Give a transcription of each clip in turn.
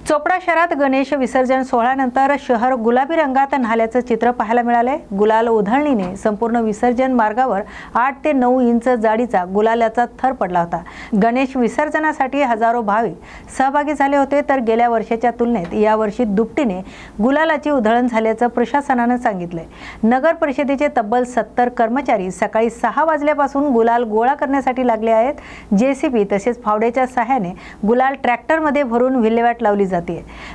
चोपडा शहरात गणेश विसर्जन सोहळ्यानंतर शहर गुलाबी रंगात न्हाल्याचं चित्र पाहायला मिळाले। गुलाल उधळणीने संपूर्ण विसर्जन मार्गावर 8 ते 9 इंच जाडीचा गुलालाचा थर पडला होता। गणेश विसर्जनासाठी हजारो भाविक सहभागी झाले होते, तर गेल्या वर्षाच्या तुलनेत यावर्षी दुपटीने गुलालाची उधळण झाल्याचं प्रशासनाने सांगितले। नगर परिषदेचे तब्बल 70 कर्मचारी सकाळी 6 वाजल्यापासून गुलाल गोळा करण्यासाठी लागले आहेत। जेसीबी तसेच फावड्याच्या सहाय्याने गुलाल ट्रॅक्टरमध्ये भरून विल्हेवाट लावली जाते।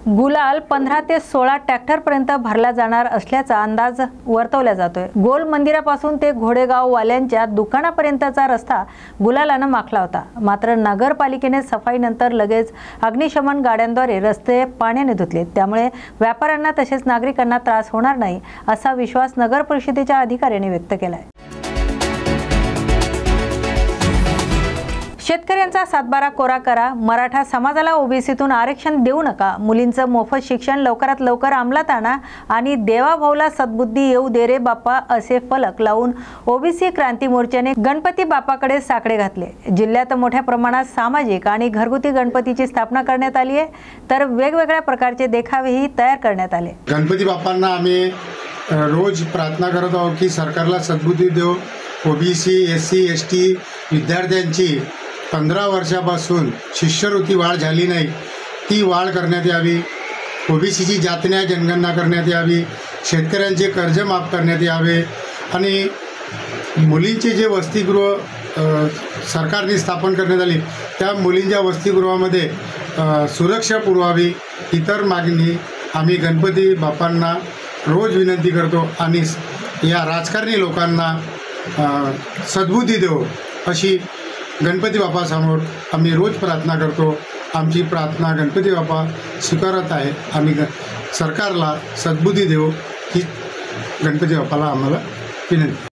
गुलाल 15 ते 16 ट्रॅक्टर पर्यंत भरला जाणार असल्याचा अंदाज वर्तवला जातोय। गोल मंदिरापासून ते घोडेगाव वाल्यांच्या दुकानापर्यंतचा रस्ता गुलालाने माखला होता। मात्र नगरपालिकेने सफाईनंतर लगेच अग्निशमन गाड्यांद्वारे रस्ते पाण्याने धुतले, त्यामुळे व्यापाऱ्यांना तसेच नागरिकांना त्रास होणार नाही असा विश्वास नगर परिषदेच्या अधिकाऱ्यांनी व्यक्त केला आहे। शेतकऱ्यांचा सातबारा कोरा करा, मराठा समाजाला ओबीसीतून आरक्षण देऊ नका, मुलींचं मोफत शिक्षण लवकरात लवकर अंमलात आणा आणि देवाभाऊला सद्बुद्धी येऊ दे रे बाप्पा असे फलक लावून ओबीसी क्रांती मोर्चाने गणपती बाप्पाकडे साकडे घातले। जिल्ह्यात मोठ्या प्रमाणात सामाजिक आणि घरगुती गणपतीची स्थापना करण्यात आली आहे, तर वेगवेगळ्या प्रकारचे देखावेही तयार करण्यात आले। गणपती बाप्पांना आम्ही रोज प्रार्थना करत आहोत की सरकारला सद्बुद्धी देव। ओबीसी एससी एसटी विद्यार्थ्यांची 15 वर्षापासून शिष्यवृत्ती वाढ झाली नाही, ती वाढ करण्यात यावी। ओबीसीची जातन्याय जनगणना करण्यात यावी, शेतकऱ्यांचे कर्ज माफ करण्यात यावे आणि मुलींचे जे वसतिगृह सरकारने स्थापन करण्यात आली त्या मुलींच्या वसतिगृहामध्ये सुरक्षा पुरवावी। इतर मागणी आम्ही गणपती बाप्पांना रोज विनंती करतो आणि या राजकारणी लोकांना सद्बुद्धी देव अशी गणपती बाप्पासमोर आम्ही रोज प्रार्थना करतो। आमची प्रार्थना गणपती बाप्पा स्वीकारत आहे। आम्ही सरकारला सद्बुद्धी देऊ ही गणपती बाप्पाला आम्हाला विनंती।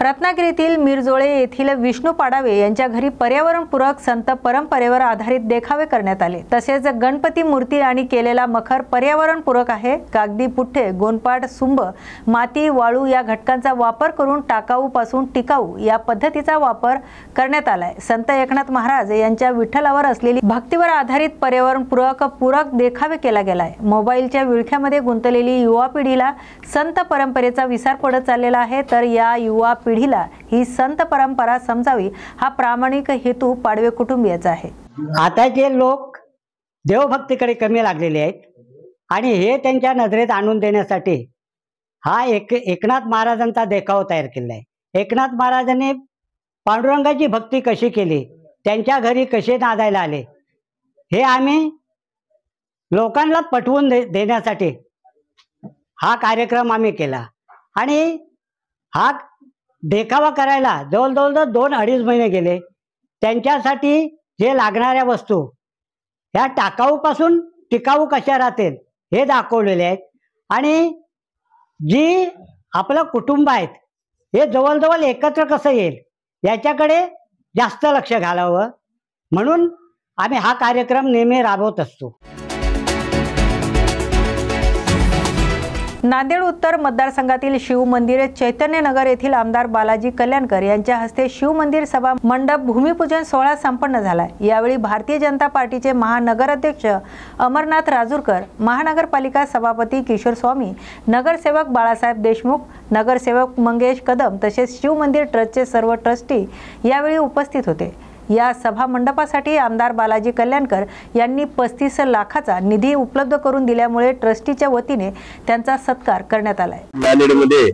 रत्नागिरीतील मिरजोळे येथील विष्णू पाडावे यांच्या घरी पर्यावरणपूरक संत परंपरेवर आधारित देखावे करण्यात आले। तसेच गणपती मूर्ती आणि केलेला मखर पर्यावरणपूरक आहे। कागदी पुठ्ठे, गोंडपाट, सुंब, माती, वाळू या घटकांचा वापर करून टाकाऊ पासून टिकाऊ या पद्धतीचा वापर करण्यात आलाय। संत एकनाथ महाराज यांच्या विठ्ठलावर असलेली भक्तीवर आधारित पर्यावरणपूरक देखावे केला गेलाय। मोबाईलच्या विळख्यामध्ये गुंतलेली युवा पिढीला संत परंपरेचा विसर पडत चाललेला आहे, तर या युवा पिढीला ही संत परंपरा समजावी हा प्रामाणिक हेतू पाडवे कुटुंबियाचा आहे। आताचे लोक देवभक्तीकडे कमी लागलेले आहेत आणि हे त्यांच्या नजरेत आणून देण्यासाठी हा एकनाथ महाराजांचा देखावा तयार केला आहे। एकनाथ महाराजांनी पांडुरंगाची भक्ती कशी केली, त्यांच्या घरी कसे नांदायला आले, हे आम्ही लोकांना पटवून देण्यासाठी हा कार्यक्रम आम्ही केला आणि हा देखावा करायला जवळजवळ 2-2.5 महिने गेले। त्यांच्यासाठी जे लागणाऱ्या वस्तू ह्या टाकाऊपासून टिकाऊ कशा राहतील हे दाखवलेले आहेत आणि जी आपलं कुटुंब आहेत हे जवळजवळ एकत्र कसं येईल याच्याकडे जास्त लक्ष घालावं, म्हणून आम्ही हा कार्यक्रम नेहमी राबवत असतो। नांदेड उत्तर मतदारसंघातील शिव मंदिर चैतन्यनगर येथील आमदार बालाजी कल्याणकर यांच्या हस्ते शिव मंदिर सभा मंडप भूमिपूजन सोहळा संपन्न झाला। यावेळी भारतीय जनता पार्टीचे महानगराध्यक्ष अमरनाथ राजूरकर, महानगरपालिका सभापती किशोर स्वामी, नगरसेवक बाळासाहेब देशमुख, नगरसेवक मंगेश कदम तसेच शिव मंदिर ट्रस्टचे सर्व ट्रस्टी यावेळी उपस्थित होते। या सभा मंडपासाठी आमदार बालाजी कल्याणकर यांनी 35 लाखाचा निधी उपलब्ध करून दिल्यामुळे ट्रस्टीच्या वतीने त्यांचा सत्कार करण्यात आलाय। नांदेडमध्ये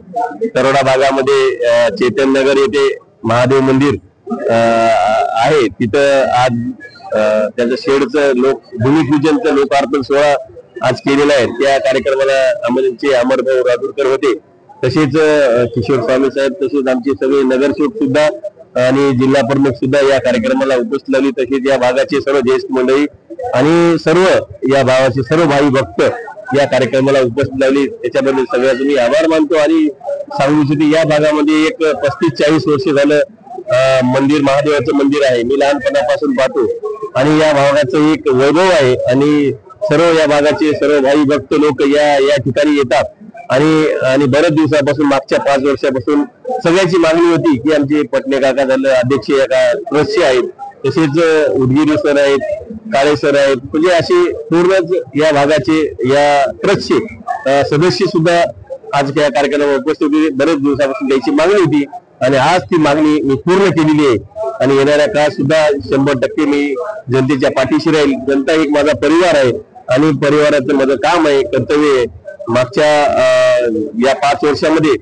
तरोडा भागामध्ये चैतन्यनगर येथे महादेव मंदिर आहे, तिथं आज त्याचं शेडचं भूमिपूजनचं लोकार्पण सोहळा आज केलेला आहे। त्या कार्यक्रमाला आमचे अमरभाऊ राजूरकर होते, तसेच किशोर स्वामी साहेब, तसेच आमचे सगळे नगरसेवक सुद्धा आणि जिल्हा प्रमुख सुद्धा या कार्यक्रमाला उपस्थित लागली। तसेच या भागाचे सर्व ज्येष्ठ मंडळी आणि सर्व या भागाचे सर्व भाई भक्त या कार्यक्रमाला उपस्थित लागली। त्याच्याबद्दल सगळ्यांचे मी आभार मानतो आणि सांगू इच्छितो या भागामध्ये एक 35-40 वर्ष झालं मंदिर, महादेवाचं मंदिर आहे, मी लहानपणापासून पाहतो आणि या भागाचं एक वैभव आहे आणि सर्व या भागाचे सर्व भाई भक्त लोक या ठिकाणी येतात आणि बरेच दिवसापासून मागच्या 5 वर्षापासून सगळ्याची मागणी होती की आमचे पटणे काका झालं अध्यक्ष या ट्रस्टचे आहेत तसेच उदगीरी सर आहेत, काळे सर आहेत, म्हणजे असे पूर्णच या भागाचे या ट्रस्टचे सदस्य सुद्धा आज या कार्यक्रमाला उपस्थित होते. बरेच दिवसापासून त्याची मागणी होती आणि आज ती मागणी मी पूर्ण केलेली आहे आणि येणाऱ्या काळात सुद्धा 100% मी जनतेच्या पाठीशी राहील. जनता एक माझा परिवार आहे आणि परिवाराचं माझं काम आहे, कर्तव्य आहे. मागच्या या 5 वर्षामध्ये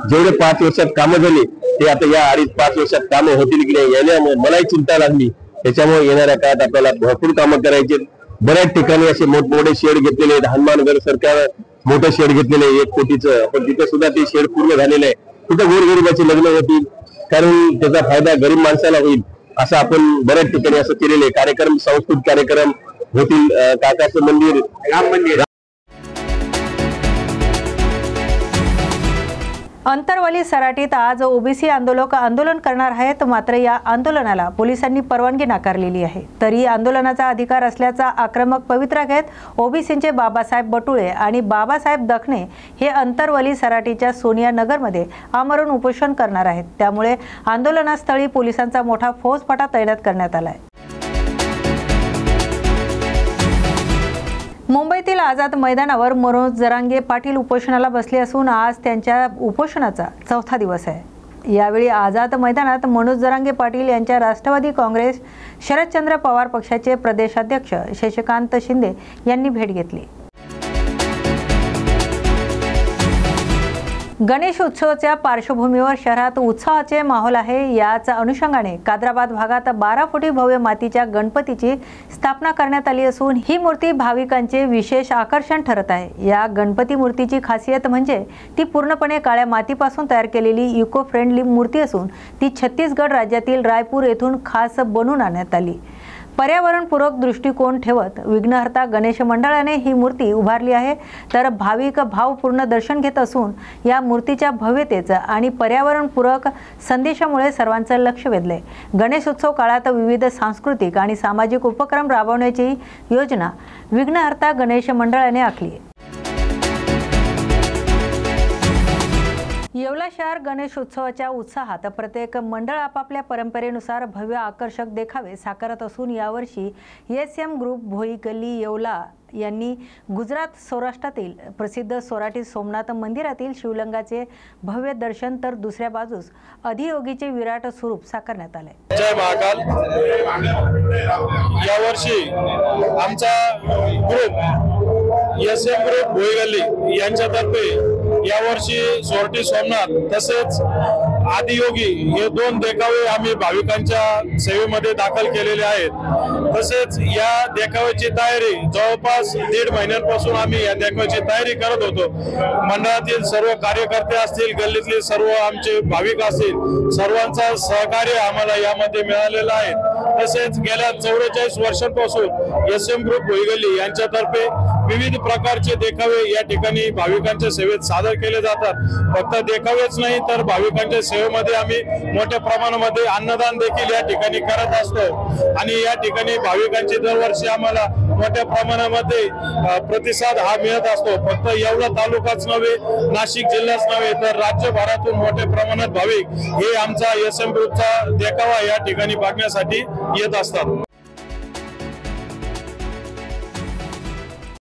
जेवढे 5 वर्षात कामं झाली ते आता या 2.5-5 वर्षात कामं होतील की नाही याने मलाही चिंता लागली. त्याच्यामुळे येणाऱ्या काळात आपल्याला भरपूर कामं करायचे. बऱ्याच ठिकाणी असे मोठमोठे शेड घेतलेले आहेत. हनुमानगड सरकार मोठं शेड घेतलेलं आहे 1 कोटीचं, पण तिथे सुद्धा ते शेड पूर्ण झालेलं आहे. तिथं गोरगरिबाचे लग्न होतील कारण त्याचा फायदा गरीब माणसाला होईल असं आपण बऱ्याच ठिकाणी असं केलेलं आहे. कार्यक्रम, सांस्कृतिक कार्यक्रम होतील. काकाचं मंदिर, राम मंदिर. अंतरवली सराटीत आज ओबीसी आंदोलक आंदोलन करणार आहेत. मात्र या आंदोलनाला पोलिसांनी परवानगी नाकारलेली आहे. तरी आंदोलनाचा अधिकार असल्याचा आक्रमक पवित्रा घेत ओबीसींचे बाबासाहेब बटुळे आणि बाबासाहेब दखणे हे अंतरवली सराटीच्या सोनिया नगरमध्ये आमरण उपोषण करणार आहेत. त्यामुळे आंदोलनास्थळी पोलिसांचा मोठा फौजफाटा तैनात करण्यात आला आहे. मुंबईतील आझाद मैदानावर मनोज जरांगे पाटील उपोषणाला बसले असून आज त्यांच्या उपोषणाचा 4था दिवस आहे. यावेळी आझाद मैदानात मनोज जरांगे पाटील यांच्या राष्ट्रवादी काँग्रेस शरदचंद्र पवार पक्षाचे प्रदेशाध्यक्ष शशिकांत शिंदे यांनी भेट घेतली. गणेश उत्सवाच्या पार्श्वभूमीवर शहरात उत्साहाचे माहोल आहे. याच अनुषंगाने कादराबाद भागात 12 फुटी भव्य मातीच्या गणपतीची स्थापना करण्यात आली असून ही मूर्ती भाविकांचे विशेष आकर्षण ठरत आहे. या गणपती मूर्तीची खासियत म्हणजे ती पूर्णपणे काळ्या मातीपासून तयार केलेली इको फ्रेंडली मूर्ती असून ती छत्तीसगड राज्यातील रायपूर येथून खास बनवून आणण्यात आली. पर्यावरणपूरक दृष्टिकोन ठेवत विघ्नहर्ता गणेश मंडळाने ही मूर्ती उभारली आहे. तर भाविक भावपूर्ण दर्शन घेत असून या मूर्तीच्या भव्यतेचं आणि पर्यावरणपूरक संदेशामुळे सर्वांचं लक्ष वेधलंय. गणेशोत्सव काळात विविध सांस्कृतिक आणि सामाजिक उपक्रम राबवण्याची योजना विघ्नहर्ता गणेश मंडळाने आखली आहे. येवला शहर गणेश उत्सवाच्या उत्साहात प्रत्येक मंडळ आपापल्या परंपरेनुसार भव्य आकर्षक देखावे साकारत असून यावर्षी SM ग्रुप भोई गल्ली येवला यांनी गुजरात सौराष्ट्रातील प्रसिद्ध सोराटी सोमनाथ मंदिरातील शिवलिंगाचे भव्य दर्शन तर दुसऱ्या बाजूस अधियोगीचे विराट स्वरूप साकारण्यात आले. जय महाकाल. यावर्षी आमचा ग्रुप SM ग्रुप भोई गल्ली यांच्यातर्फे यावर्षी सोरटी सोमनाथ तसेच आदियोगी हे 2 देखावे आम्ही भाविकांच्या सेवेमध्ये दाखल केलेले आहेत. तसेच या देखाव्याची तयारी जवळपास 1.5 महिन्यांपासून आम्ही या देखाव्याची तयारी करत होतो. मंडळातील सर्व कार्यकर्ते असतील, गल्लीतले सर्व आमचे भाविक असतील, सर्वांचा सहकार्य आम्हाला यामध्ये मिळालेलं आहे. तसेच गेल्या 44 वर्षांपासून SM ग्रुप भोई गल्ली यांच्यातर्फे विविध प्रकारचे देखावे या ठिकाणी भाविकांच्या सेवेत सादर केले जातात. फक्त देखावेच नाही तर भाविकांच्या सेवेमध्ये आम्ही मोठ्या प्रमाणामध्ये अन्नदान देखील या ठिकाणी करत असतो आणि या ठिकाणी भाविकांची दरवर्षी आम्हाला मोठ्या प्रमाणामध्ये प्रतिसाद हा मिळत असतो. फक्त येवला तालुकाच नव्हे, नाशिक जिल्हाच नव्हे तर राज्यभरातून मोठ्या प्रमाणात भाविक हे आमचा SM ग्रुपचा देखावा या ठिकाणी बघण्यासाठी येत असतात.